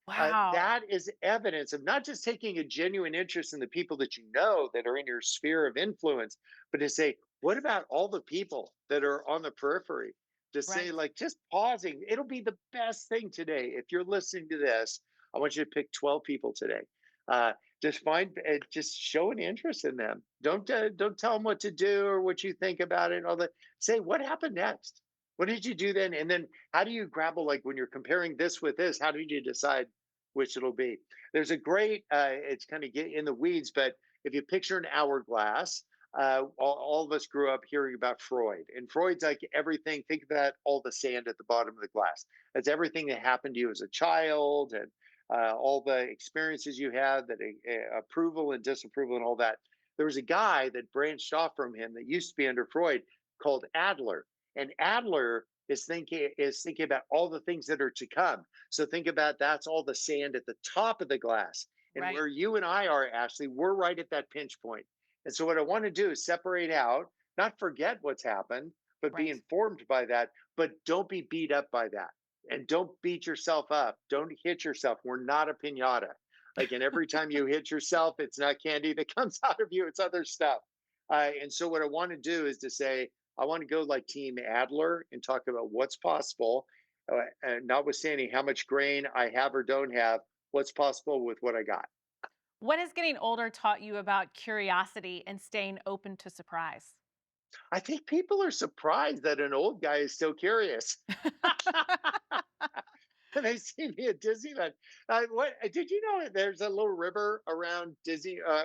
Wow. That is evidence of not just taking a genuine interest in the people that you know that are in your sphere of influence, but to say, what about all the people that are on the periphery? To say, Right. like, just pausing, it'll be the best thing today. If you're listening to this, I want you to pick 12 people today. Uh, just show an interest in them. Don't tell them what to do or what you think about it. And all that. Say, what happened next? What did you do then? And then how do you grapple, like when you're comparing this with this? How did you decide which it'll be? There's a great, it's kind of get in the weeds, but if you picture an hourglass, all of us grew up hearing about Freud, and Freud's like everything. Think about all the sand at the bottom of the glass. That's everything that happened to you as a child, and all the experiences you had, that approval and disapproval, and all that. There was a guy that branched off from him that used to be under Freud called Adler, and Adler is thinking about all the things that are to come. So think about that's all the sand at the top of the glass. And Right. where you and I are, Ashley, we're right at that pinch point. And so what I want to do is separate out, not forget what's happened, but be Right. informed by that, but don't be beat up by that. And don't beat yourself up. Don't hit yourself. We're not a pinata. Like, and every time you hit yourself, it's not candy that comes out of you, it's other stuff. And so what I want to do is to say, I want to go like Team Adler and talk about what's possible, and notwithstanding how much grain I have or don't have, what's possible with what I got. What has getting older taught you about curiosity and staying open to surprise? I think people are surprised that an old guy is still curious. When they see me at Disneyland. What did you know? There's a little river around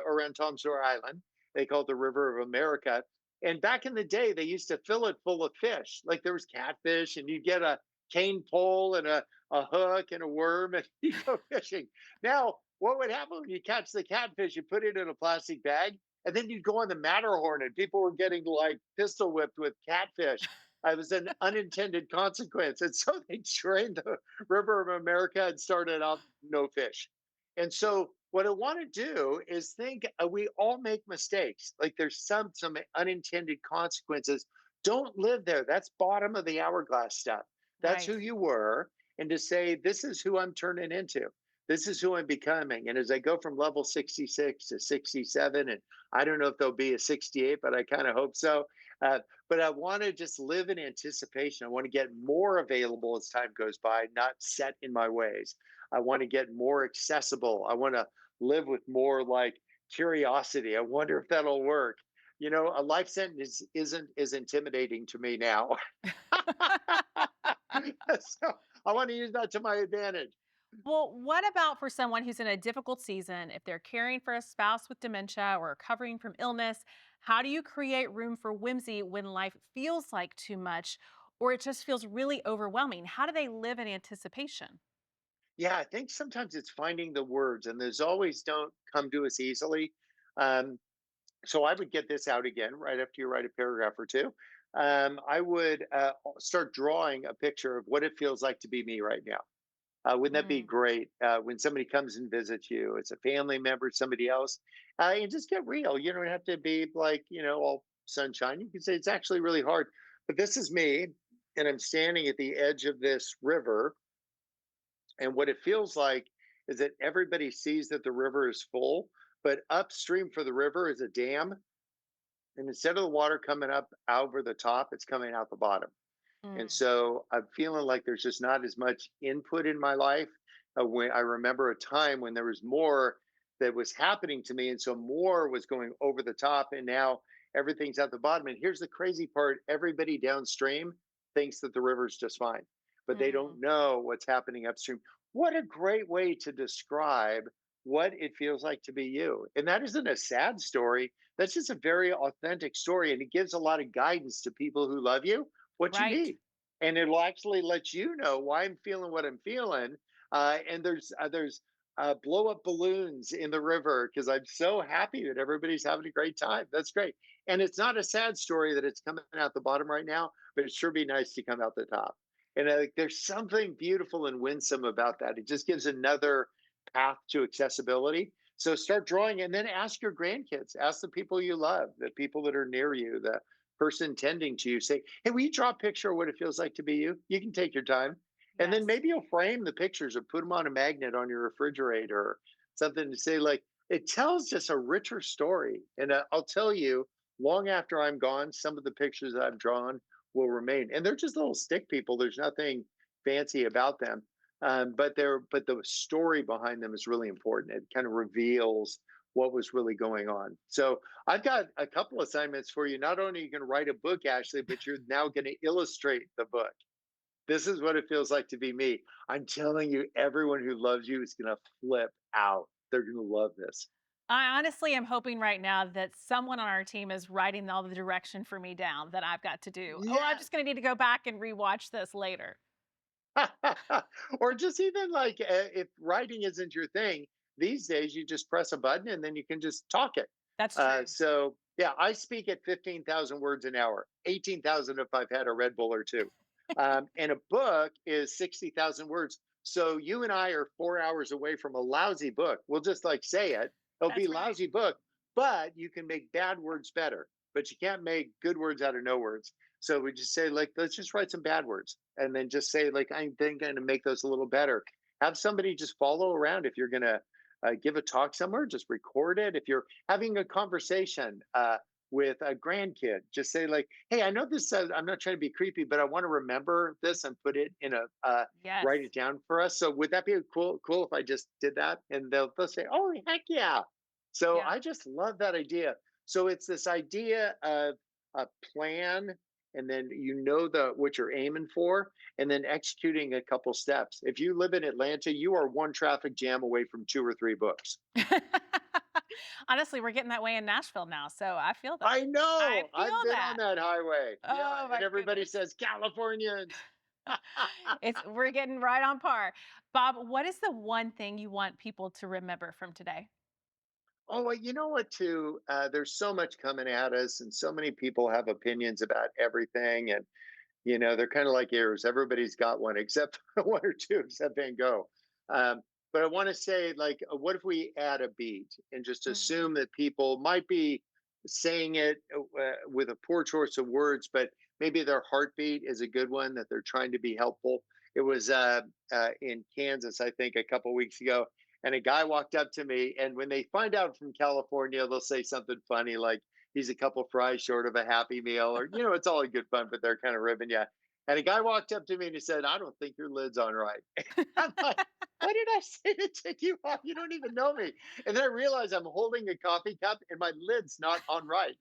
around Tom Sawyer Island. They call it the River of America. And back in the day, they used to fill it full of fish. Like there was catfish, and you get a cane pole and a hook and a worm, and you go fishing. Now, what would happen when you catch the catfish? You put it in a plastic bag, and then you'd go on the Matterhorn, and people were getting like pistol whipped with catfish. It was an unintended consequence. And so they trained the River of America and started out no fish. And so what I want to do is think, we all make mistakes. Like there's some unintended consequences. Don't live there. That's bottom of the hourglass stuff. That's Right. who you were. And to say, this is who I'm turning into. This is who I'm becoming. And as I go from level 66 to 67, and I don't know if there'll be a 68, but I kind of hope so. But I want to just live in anticipation. I want to get more available as time goes by, not set in my ways. I want to get more accessible. I want to live with more like curiosity. I wonder if that'll work. You know, a life sentence isn't as intimidating to me now. So I want to use that to my advantage. Well, what about for someone who's in a difficult season, if they're caring for a spouse with dementia or recovering from illness? How do you create room for whimsy when life feels like too much or it just feels really overwhelming? How do they live in anticipation? Yeah, I think sometimes it's finding the words, and those always don't come to us easily. Um, so I would get this out again right after you write a paragraph or two. I would start drawing a picture of what it feels like to be me right now. Wouldn't that be Mm, great when somebody comes and visits you? It's a family member, somebody else, and just get real. You don't have to be like, all sunshine. You can say it's actually really hard, but this is me, and I'm standing at the edge of this river, and what it feels like is that everybody sees that the river is full, but upstream for the river is a dam. And instead of the water coming up over the top, it's coming out the bottom. And mm, so I'm feeling like there's just not as much input in my life. When I remember a time when there was more that was happening to me. And so more was going over the top. And now everything's at the bottom. And here's the crazy part: everybody downstream thinks that the river's just fine, but they mm. don't know what's happening upstream. What a great way to describe what it feels like to be you. And that isn't a sad story. That's just a very authentic story. And it gives a lot of guidance to people who love you what you Right. need. And it'll actually let you know why I'm feeling what I'm feeling. And there's blow up balloons in the river because I'm so happy that everybody's having a great time. That's great. And it's not a sad story that it's coming out the bottom right now, but it sure be nice to come out the top. And there's something beautiful and winsome about that. It just gives another path to accessibility. So start drawing and then ask your grandkids, ask the people you love, the people that are near you, the person tending to you, say, hey, will you draw a picture of what it feels like to be you? You can take your time. And then Yes. maybe you'll frame the pictures or put them on a magnet on your refrigerator or something to say, like, it tells just a richer story. And I'll tell you, long after I'm gone, some of the pictures that I've drawn will remain. And they're just little stick people. There's nothing fancy about them. But the story behind them is really important. It kind of reveals what was really going on. So I've got a couple assignments for you. Not only are you going to write a book, Ashley, but you're now going to illustrate the book. This is what it feels like to be me. I'm telling you, everyone who loves you is going to flip out. They're going to love this. I honestly am hoping right now that someone on our team is writing all the direction for me down that I've got to do. Oh, I'm Yeah. just going to need to go back and rewatch this later. Or just even like if writing isn't your thing, these days you just press a button and then you can just talk it. That's true. So, yeah, I speak at 15,000 words an hour, 18,000 if I've had a Red Bull or two. And a book is 60,000 words. So you and I are 4 hours away from a lousy book. We'll just like say it. It'll be That's right. lousy book, but you can make bad words better. But you can't make good words out of no words. So we just say, like, let's just write some bad words and then just say, like, I'm then going to make those a little better. Have somebody just follow around. If you're going to give a talk somewhere, just record it. If you're having a conversation with a grandkid, just say, like, hey, I know this says, I'm not trying to be creepy, but I want to remember this and put it in a, Yes. write it down for us. So would that be cool if I just did that? And they'll say, oh, heck yeah. So Yeah. I just love that idea. So it's this idea of a plan and then you know the what you're aiming for and then executing a couple steps. If you live in Atlanta, you are one traffic jam away from two or three books. Honestly, we're getting that way in Nashville now, so I feel that. I I know. I've feel been on that. that highway. Yeah, Oh and my everybody goodness. says Californians. It's we're getting right on par. Bob, what is the one thing you want people to remember from today? Oh, well, you know what, too? There's so much coming at us, and so many people have opinions about everything. And they're kind of like ears. Everybody's got one, except one or two, except Van Gogh. But I want to say, like, what if we add a beat and just Mm, assume that people might be saying it with a poor choice of words, but maybe their heartbeat is a good one, that they're trying to be helpful. It was in Kansas, I think, a couple weeks ago, and a guy walked up to me. And when they find out from California, they'll say something funny like, he's a couple fries short of a happy meal, or it's all in good fun, but they're kind of ribbing you. And a guy walked up to me and he said, "I don't think your lid's on right." I'm like, "What did I say to tick you off? You don't even know me." And then I realized I'm holding a coffee cup and my lid's not on right.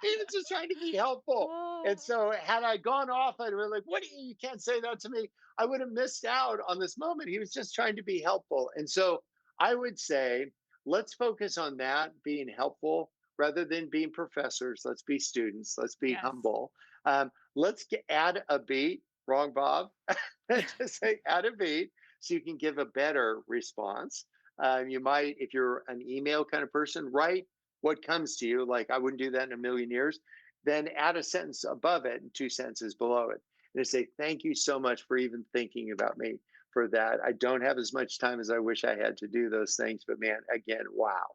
He was just trying to be helpful. And Oh, so had I gone off, I'd been like, "What do you can't say that to me." I would have missed out on this moment. He was just trying to be helpful. And so I would say, let's focus on that being helpful rather than being professors. Let's be students. Let's be yes. humble. Add a beat. Wrong, Bob. Just say add a beat so you can give a better response. You might, if you're an email kind of person, write what comes to you. Like, I wouldn't do that in a million years. Then add a sentence above it and two sentences below it. And say, thank you so much for even thinking about me for that. I don't have as much time as I wish I had to do those things, but man, again, wow.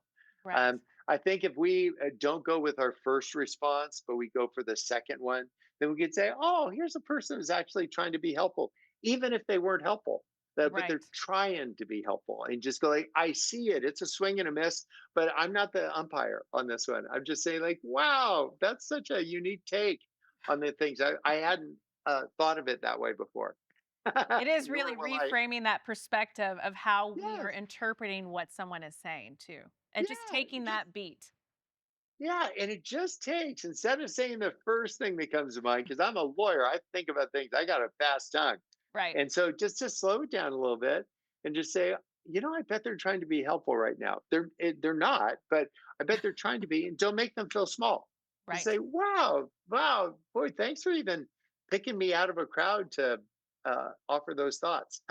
Right. I think if we don't go with our first response, but we go for the second one, then we could say, oh, here's a person who's actually trying to be helpful, even if they weren't helpful. But they're Right. trying to be helpful and just go like, I see it. It's a swing and a miss, but I'm not the umpire on this one. I'm just saying, like, wow, that's such a unique take on the things. I hadn't thought of it that way before. It is Nor really will I. reframing that perspective of how we are Yes. interpreting what someone is saying too. And just Yeah. taking Just that beat. yeah. And it just takes, instead of saying the first thing that comes to mind, because I'm a lawyer, I think about things. I got a fast tongue. Right. And so just slow it down a little bit and just say, I bet they're trying to be helpful right now. They're not, but I bet they're trying to be, and don't make them feel small. Just Right. say, wow, boy, thanks for even picking me out of a crowd to offer those thoughts.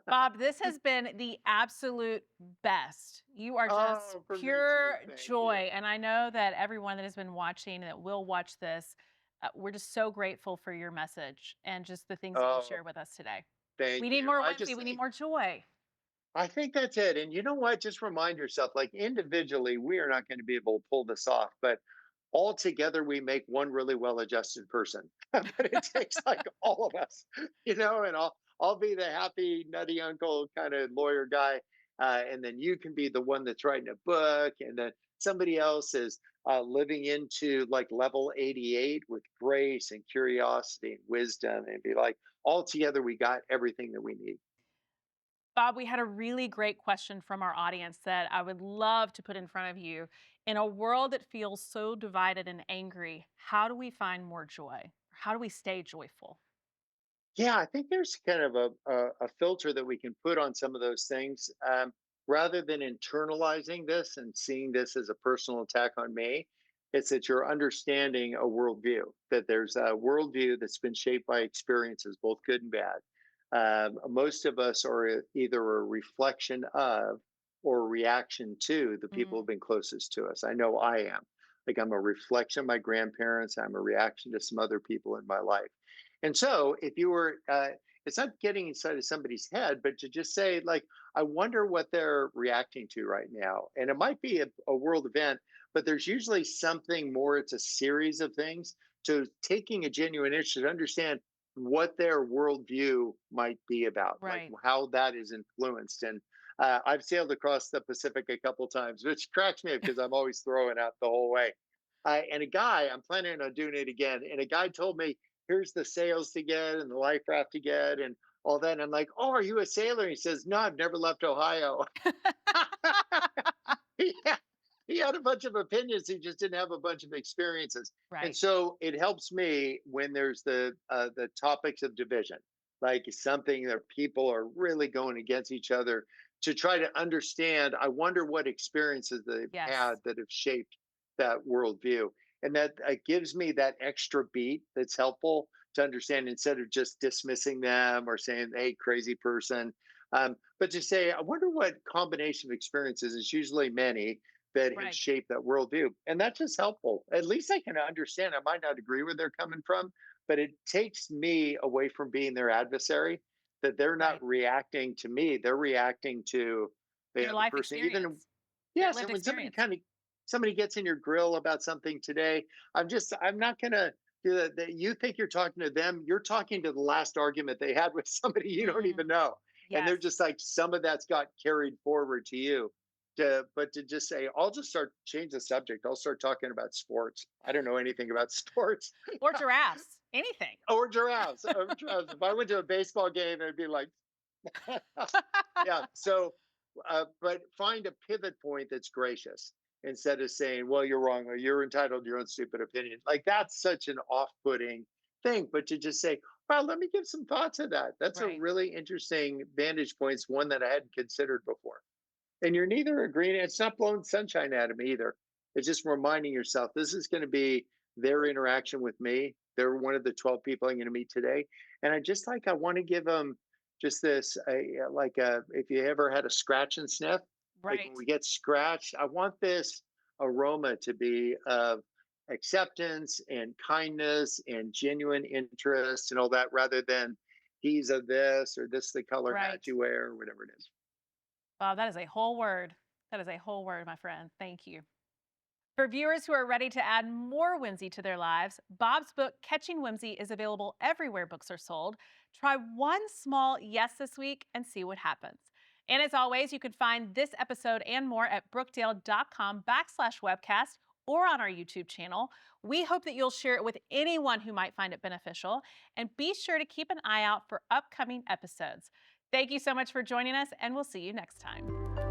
Bob, this has been the absolute best. You are just Oh, for me too. pure Thank you. joy. And I know that everyone that has been watching and that will watch this, we're just so grateful for your message and just the things that you Oh, shared with us today. We thank need you. more whimsy. We need more joy. I think that's it. And you know what? Just remind yourself, like individually, we are not going to be able to pull this off, but all together we make one really well-adjusted person. But it takes like all of us, and I'll be the happy, nutty uncle kind of lawyer guy. And then you can be the one that's writing a book, and then somebody else is living into like level 88 with grace and curiosity and wisdom, and be like, all together, we got everything that we need. Bob, we had a really great question from our audience that I would love to put in front of you. In a world that feels so divided and angry, how do we find more joy? How do we stay joyful? Yeah, I think there's kind of a filter that we can put on some of those things, rather than internalizing this and seeing this as a personal attack on me. It's that you're understanding a worldview, that there's a worldview that's been shaped by experiences, both good and bad. Most of us are either a reflection of or a reaction to the people who've Mm, been closest to us. I know I am. Like I'm a reflection of my grandparents, I'm a reaction to some other people in my life. And so, if you were, it's not getting inside of somebody's head, but to just say, like, I wonder what they're reacting to right now. And it might be a world event, but there's usually something more. It's a series of things. So, taking a genuine interest to understand what their worldview might be about, like right. how that is influenced. And I've sailed across the Pacific a couple times, which cracks me up because I'm always throwing out the whole way. And a guy, I'm planning on doing it again. And a guy told me, here's the sails to get and the life raft to get and all that. And I'm like, oh, are you a sailor? He says, no, I've never left Ohio. Yeah, he had a bunch of opinions. He just didn't have a bunch of experiences. And Right. so it helps me when there's the topics of division, like something that people are really going against each other, to try to understand. I wonder what experiences they've had Yes. that have shaped that worldview, and that gives me that extra beat that's helpful to understand instead of just dismissing them or saying, "Hey, crazy person." But to say, I wonder what combination of experiences, it's usually many, that have Right. shaped that worldview. And that's just helpful. At least I can understand. I might not agree where they're coming from, but it takes me away from being their adversary, that they're not Right. reacting to me, they're reacting to the Their other life person. Even, experience, their yes, lived and when experience. somebody gets in your grill about something today, I'm not gonna do that. That you think you're talking to them, you're talking to the last argument they had with somebody you don't even Mm, know. And they're yes. just like, some of that's got carried forward to you. But to just say, I'll just start change the subject. I'll start talking about sports. I don't know anything about sports. Or giraffes. Anything. Or giraffes. Or giraffes. If I went to a baseball game, it'd be like, yeah. So, but find a pivot point that's gracious instead of saying, well, you're wrong or you're entitled to your own stupid opinion. Like that's such an off putting thing. But to just say, well, let me give some thought to that. That's a Right. really interesting vantage point. It's one that I hadn't considered before. And you're neither agreeing, it's not blowing sunshine at them either. It's just reminding yourself this is going to be their interaction with me. They're one of the 12 people I'm going to meet today. And I want to give them just this, if you ever had a scratch and sniff, like when Right. we get scratched, I want this aroma to be of acceptance and kindness and genuine interest and all that, rather than he's of this or this the color hat Right. you wear or whatever it is. Wow, that is a whole word. That is a whole word, my friend. Thank you. For viewers who are ready to add more whimsy to their lives, Bob's book, Catching Whimsy, is available everywhere books are sold. Try one small yes this week and see what happens. And as always, you can find this episode and more at brookdale.com/webcast or on our YouTube channel. We hope that you'll share it with anyone who might find it beneficial. And be sure to keep an eye out for upcoming episodes. Thank you so much for joining us, and we'll see you next time.